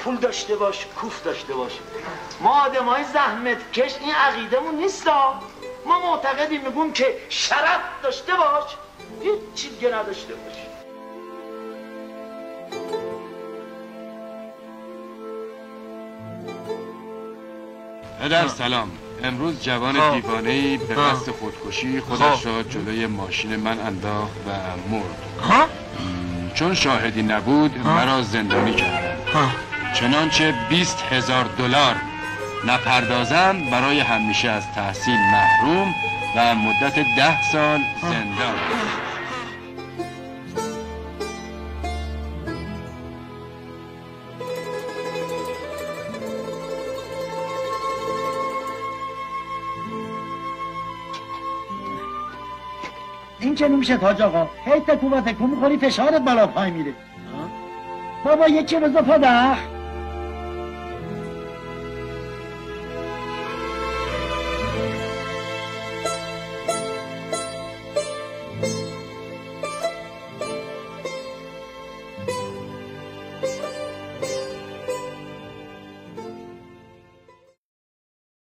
پول داشته باش، کوف داشته باش. ما آدمای زحمت کش این عقیدمون نیستا. ما معتقدیم میگم که شرف داشته باش، هیچ چیز دیگه نداشته باش. پدر سلام. امروز جوان دیوانه‌ای به قصد خودکشی خودش را جلوی ماشین من انداخت و مرد. چون شاهدی نبود مرا زندانی کردند. چنانچه 20,000 دلار نپردازم برای همیشه از تحصیل محروم و مدت 10 سال زندان. این که نمیشه تاج آقا، هی تکون و تکون میخوری فشارت بالا پای میره. بابا یکی بزا پادخ.